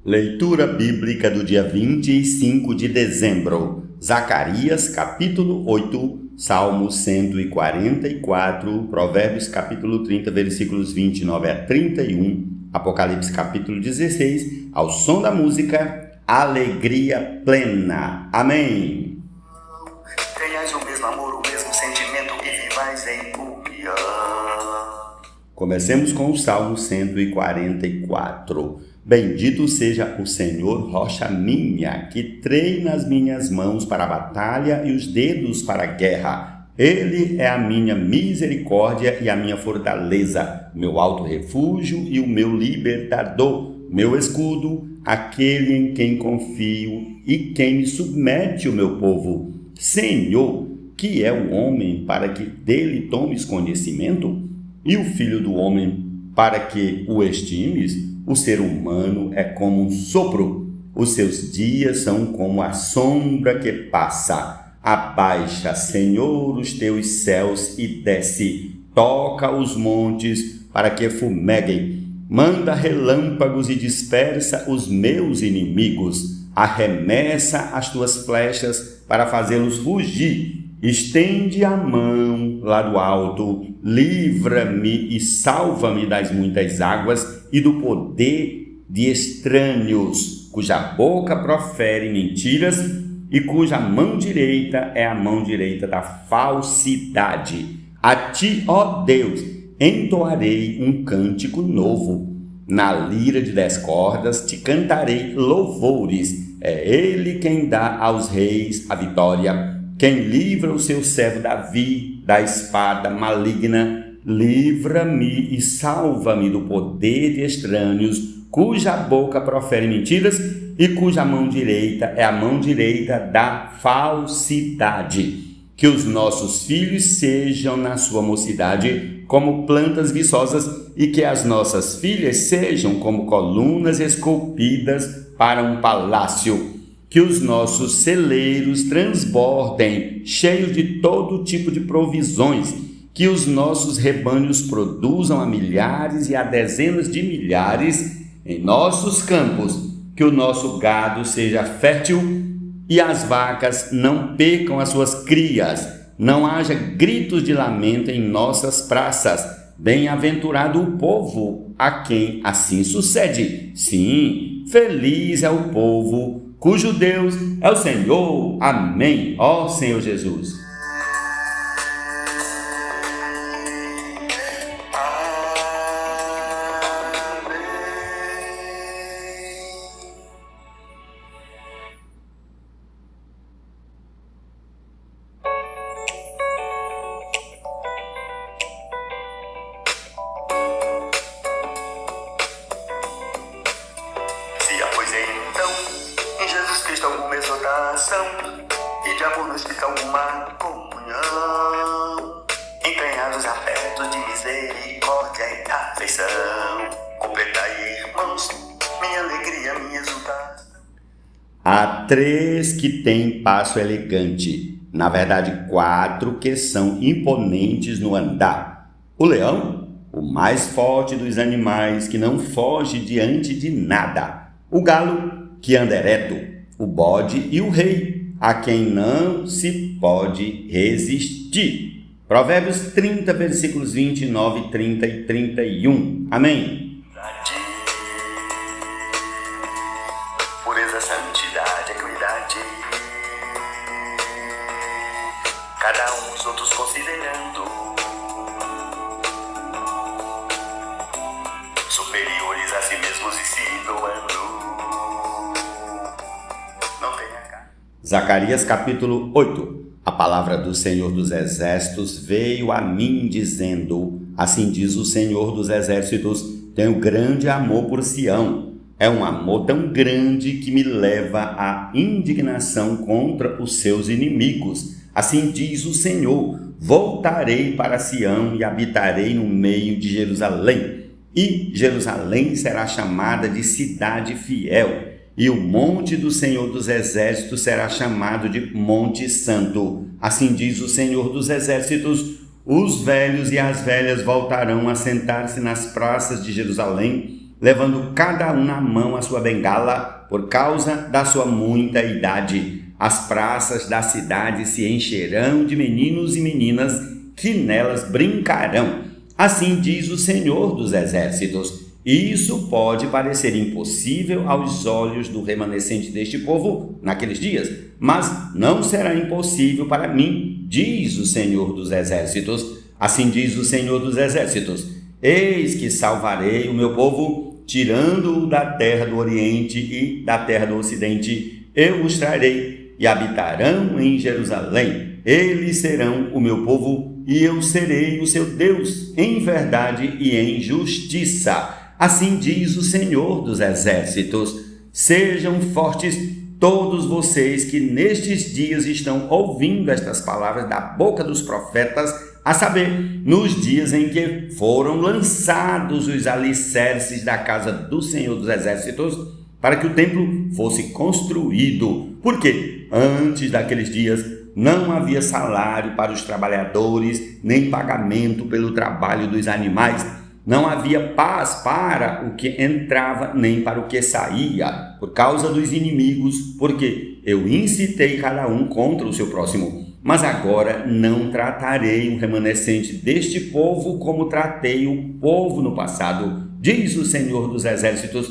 Leitura bíblica do dia 25 de dezembro, Zacarias capítulo 8, Salmo 144, Provérbios capítulo 30, versículos 29 a 31, Apocalipse capítulo 16, ao som da música Alegria Plena. Amém. Tenhais o mesmo amor, o mesmo sentimento e vivais em comunhão. Comecemos com o Salmo 144. Bendito seja o Senhor, rocha minha, que treina as minhas mãos para a batalha e os dedos para a guerra. Ele é a minha misericórdia e a minha fortaleza, meu alto refúgio e o meu libertador, meu escudo, aquele em quem confio e quem me submete o meu povo. Senhor, que é o homem para que dele tomes conhecimento? E o filho do homem para que o estimes? O ser humano é como um sopro, os seus dias são como a sombra que passa. Abaixa, Senhor, os teus céus e desce, toca os montes para que fumeguem. Manda relâmpagos e dispersa os meus inimigos. Arremessa as tuas flechas para fazê-los fugir. Estende a mão lá do alto, livra-me e salva-me das muitas águas e do poder de estranhos, cuja boca profere mentiras e cuja mão direita é a mão direita da falsidade. A ti, ó Deus, entoarei um cântico novo. Na lira de 10 cordas te cantarei louvores. É ele quem dá aos reis a vitória, quem livra o seu servo Davi da espada maligna. Livra-me e salva-me do poder de estranhos, cuja boca profere mentiras e cuja mão direita é a mão direita da falsidade. Que os nossos filhos sejam na sua mocidade como plantas viçosas e que as nossas filhas sejam como colunas esculpidas para um palácio. Que os nossos celeiros transbordem, cheios de todo tipo de provisões. Que os nossos rebanhos produzam a milhares e a dezenas de milhares em nossos campos. Que o nosso gado seja fértil e as vacas não percam as suas crias. Não haja gritos de lamento em nossas praças. Bem-aventurado o povo a quem assim sucede. Sim, feliz é o povo cujo Deus é o Senhor. Amém. Ó Senhor Jesus. Jesus Cristo alguma exortação e de amor nos fica alguma comunhão, entranhados afetos de misericórdia e afeição, completai, irmãos, minha alegria, minha exultação. Há 3 que têm passo elegante, na verdade 4 que são imponentes no andar. O leão, o mais forte dos animais, que não foge diante de nada. O galo, que anda ereto, o bode e o rei, a quem não se pode resistir. Provérbios 30, versículos 29, 30 e 31. Amém. Pureza, santidade, equidade, cada um os outros considerando, superiores a si mesmos e se doando. Zacarias capítulo 8. A palavra do Senhor dos Exércitos veio a mim dizendo: assim diz o Senhor dos Exércitos, tenho grande amor por Sião. É um amor tão grande que me leva à indignação contra os seus inimigos. Assim diz o Senhor: voltarei para Sião e habitarei no meio de Jerusalém. E Jerusalém será chamada de cidade fiel. E o monte do Senhor dos Exércitos será chamado de Monte Santo. Assim diz o Senhor dos Exércitos: os velhos e as velhas voltarão a sentar-se nas praças de Jerusalém, levando cada um na mão a sua bengala, por causa da sua muita idade. As praças da cidade se encherão de meninos e meninas que nelas brincarão. Assim diz o Senhor dos Exércitos. Isso pode parecer impossível aos olhos do remanescente deste povo naqueles dias, mas não será impossível para mim, diz o Senhor dos Exércitos. Assim diz o Senhor dos Exércitos: eis que salvarei o meu povo, tirando-o da terra do Oriente e da terra do Ocidente. Eu os trarei e habitarão em Jerusalém. Eles serão o meu povo e eu serei o seu Deus, em verdade e em justiça. Assim diz o Senhor dos Exércitos: sejam fortes todos vocês que nestes dias estão ouvindo estas palavras da boca dos profetas, a saber, nos dias em que foram lançados os alicerces da casa do Senhor dos Exércitos, para que o templo fosse construído. Porque antes daqueles dias não havia salário para os trabalhadores, nem pagamento pelo trabalho dos animais. Não havia paz para o que entrava, nem para o que saía, por causa dos inimigos, porque eu incitei cada um contra o seu próximo. Mas agora não tratarei o remanescente deste povo como tratei o povo no passado, diz o Senhor dos Exércitos,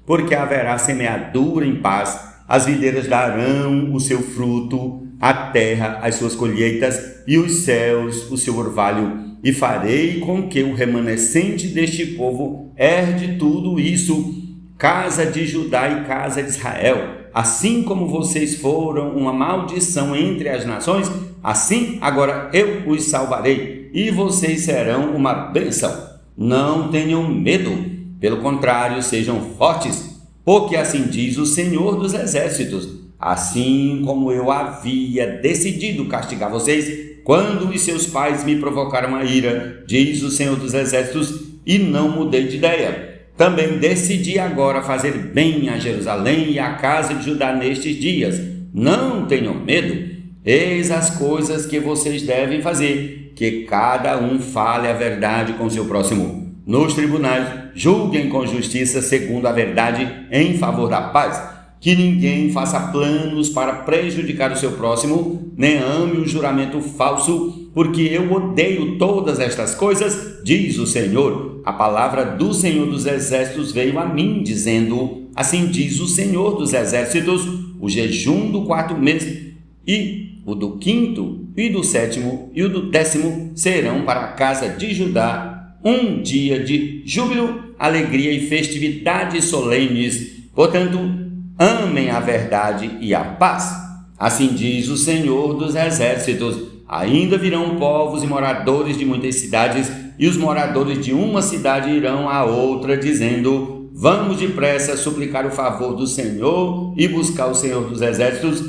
porque haverá semeadura em paz, as videiras darão o seu fruto, a terra as suas colheitas e os céus o seu orvalho. E farei com que o remanescente deste povo herde tudo isso, casa de Judá e casa de Israel. Assim como vocês foram uma maldição entre as nações, assim agora eu os salvarei, e vocês serão uma bênção. Não tenham medo, pelo contrário, sejam fortes, porque assim diz o Senhor dos Exércitos: assim como eu havia decidido castigar vocês, quando os seus pais me provocaram a ira, diz o Senhor dos Exércitos, e não mudei de ideia. Também decidi agora fazer bem a Jerusalém e a casa de Judá nestes dias. Não tenham medo. Eis as coisas que vocês devem fazer, que cada um fale a verdade com seu próximo. Nos tribunais, julguem com justiça segundo a verdade em favor da paz. Que ninguém faça planos para prejudicar o seu próximo, nem ame o juramento falso, porque eu odeio todas estas coisas, diz o Senhor. A palavra do Senhor dos Exércitos veio a mim, dizendo: assim diz o Senhor dos Exércitos, o jejum do 4º mês, e o do 5º, e do 7º, e o do 10º serão para a casa de Judá um dia de júbilo, alegria e festividades solenes. Portanto, amem a verdade e a paz. Assim diz o Senhor dos Exércitos: ainda virão povos e moradores de muitas cidades, e os moradores de uma cidade irão à outra, dizendo: vamos depressa suplicar o favor do Senhor e buscar o Senhor dos Exércitos.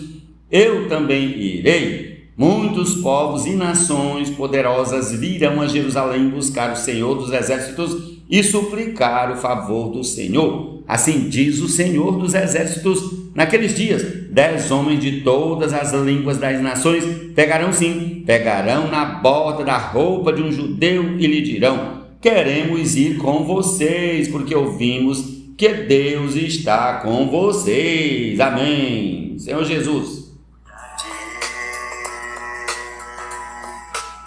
Eu também irei. Muitos povos e nações poderosas virão a Jerusalém buscar o Senhor dos Exércitos e suplicar o favor do Senhor. Assim diz o Senhor dos Exércitos: naqueles dias, 10 homens de todas as línguas das nações pegarão na borda da roupa de um judeu e lhe dirão: queremos ir com vocês, porque ouvimos que Deus está com vocês. Amém. Senhor Jesus.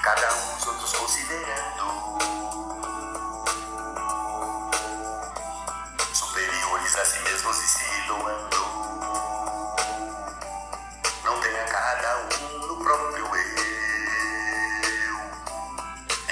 Cada um os outros considerando superiores a si mesmos e se doando. Não tenha cada um no próprio eu,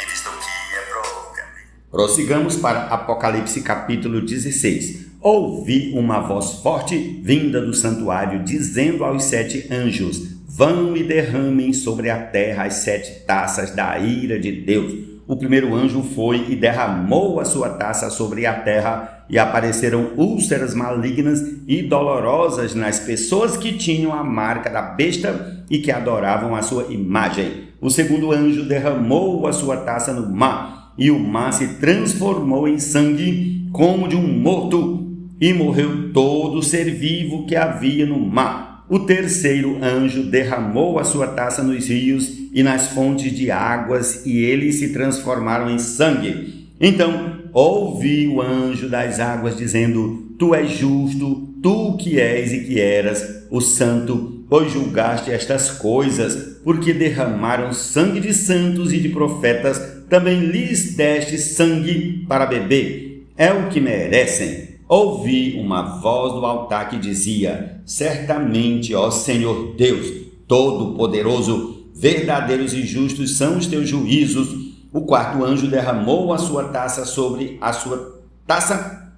em vista que é propriamente. Prossigamos para Apocalipse capítulo 16. Ouvi uma voz forte vinda do santuário, dizendo aos 7 anjos: vão e derramem sobre a terra as 7 taças da ira de Deus. O primeiro anjo foi e derramou a sua taça sobre a terra, e apareceram úlceras malignas e dolorosas nas pessoas que tinham a marca da besta e que adoravam a sua imagem. O segundo anjo derramou a sua taça no mar, e o mar se transformou em sangue como de um morto, e morreu todo ser vivo que havia no mar. O terceiro anjo derramou a sua taça nos rios e nas fontes de águas, e eles se transformaram em sangue. Então ouvi o anjo das águas dizendo: Tu és justo, tu que és e que eras o santo, pois julgaste estas coisas, porque derramaram sangue de santos e de profetas, também lhes deste sangue para beber. É o que merecem. Ouvi uma voz do altar que dizia: Certamente, ó Senhor Deus, Todo-Poderoso, verdadeiros e justos são os teus juízos. O quarto anjo derramou a sua taça sobre a sua taça.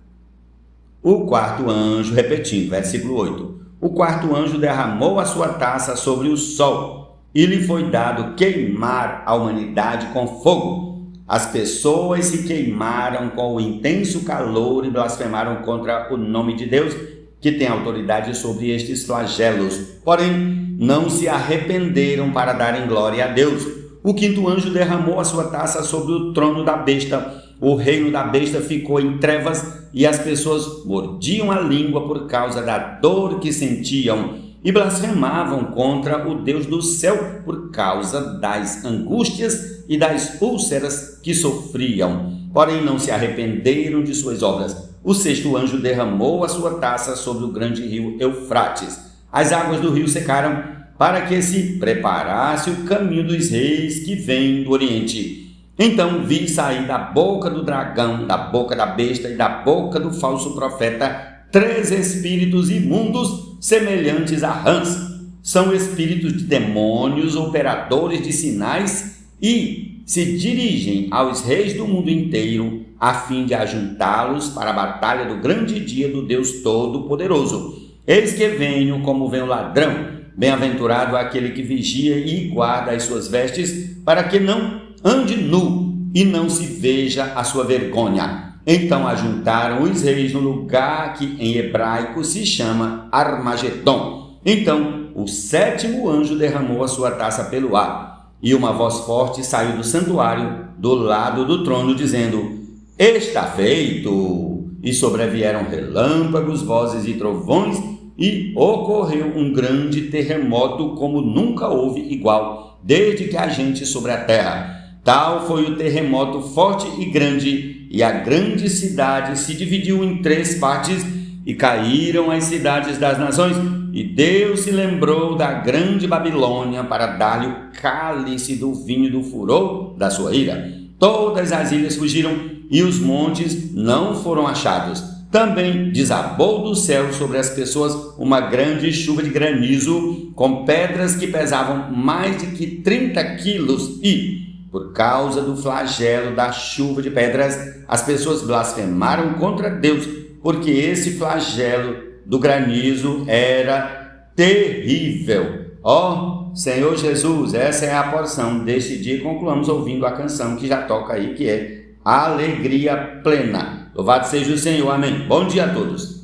O quarto anjo, repetindo, versículo 8. O quarto anjo derramou a sua taça sobre o sol, e lhe foi dado queimar a humanidade com fogo. As pessoas se queimaram com o intenso calor e blasfemaram contra o nome de Deus, que tem autoridade sobre estes flagelos. Porém, não se arrependeram para darem glória a Deus. O quinto anjo derramou a sua taça sobre o trono da besta. O reino da besta ficou em trevas e as pessoas mordiam a língua por causa da dor que sentiam e blasfemavam contra o Deus do céu por causa das angústias e das úlceras que sofriam. Porém, não se arrependeram de suas obras. O sexto anjo derramou a sua taça sobre o grande rio Eufrates. As águas do rio secaram para que se preparasse o caminho dos reis que vêm do Oriente. Então vi sair da boca do dragão, da boca da besta e da boca do falso profeta 3 espíritos imundos semelhantes a rãs. São espíritos de demônios, operadores de sinais e se dirigem aos reis do mundo inteiro a fim de ajuntá-los para a batalha do grande dia do Deus Todo-Poderoso. Eis que venho como vem o ladrão. Bem-aventurado aquele que vigia e guarda as suas vestes, para que não ande nu e não se veja a sua vergonha. Então ajuntaram os reis no lugar que em hebraico se chama Armagedon. Então o sétimo anjo derramou a sua taça pelo ar, e uma voz forte saiu do santuário do lado do trono, dizendo: Está feito! E sobrevieram relâmpagos, vozes e trovões, e ocorreu um grande terremoto como nunca houve igual, desde que há gente sobre a terra. Tal foi o terremoto forte e grande, e a grande cidade se dividiu em 3 partes, e caíram as cidades das nações, e Deus se lembrou da grande Babilônia para dar-lhe o cálice do vinho do furor da sua ira. Todas as ilhas fugiram, e os montes não foram achados. Também desabou do céu sobre as pessoas uma grande chuva de granizo, com pedras que pesavam mais de que 30 quilos, e, por causa do flagelo da chuva de pedras, as pessoas blasfemaram contra Deus, porque esse flagelo do granizo era terrível. Ó Senhor Jesus, essa é a porção deste dia. Concluamos ouvindo a canção que já toca aí, que é Alegria Plena. Louvado seja o Senhor, amém. Bom dia a todos.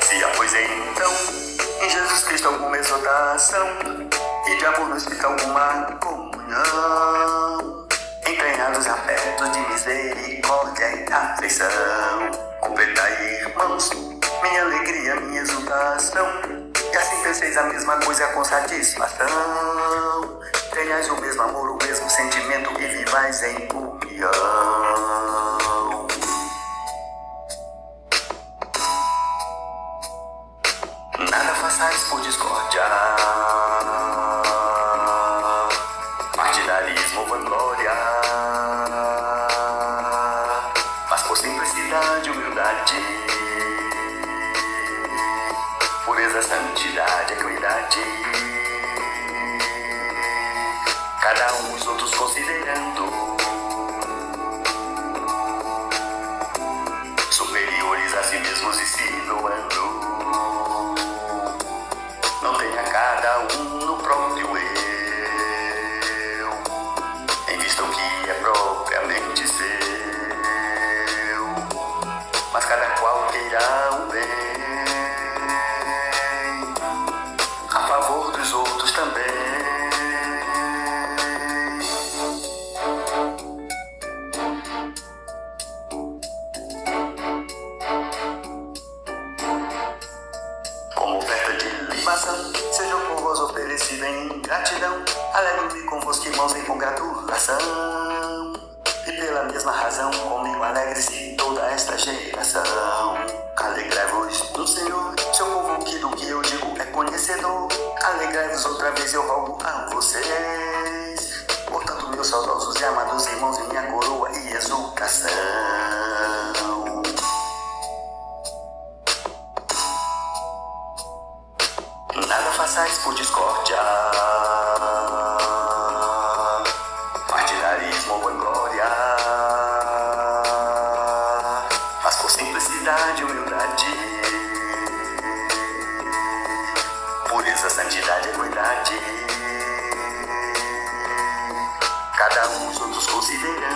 Se após então em Jesus Cristo alguma exortação e de amor nos fica alguma comunhão, entranhados afetos de misericórdia e afeição, completai, irmãos, minha alegria, minha exultação, e assim penseis a mesma coisa com satisfação. Tenhais o mesmo amor, o mesmo sentimento e vivais em união. Nada façais por discórdia, partidarismo ou vanglória, mas por simplicidade e humildade, pureza, santidade, equidade, cada um os outros considerando superiores a si mesmos e se doando. Não tenha cada um no próprio eu, em vista o que é propriamente seu, mas cada qual queira o bem a favor dos outros também. Como oferta de libação, seja por vós oferecida em gratidão. convosco, irmãos, em congratulação. E pela mesma razão, comigo alegre-se toda esta geração. Alegrai-vos no Senhor, seu povo que do que eu digo é conhecedor. Alegrai-vos outra vez, eu rogo a vocês. Portanto, meus saudosos e amados irmãos, minha coroa e exultação. Nada façais por discórdia, partidarismo ou vanglória, mas por simplicidade e humildade, pureza, santidade e equidade, cada um os outros considerando,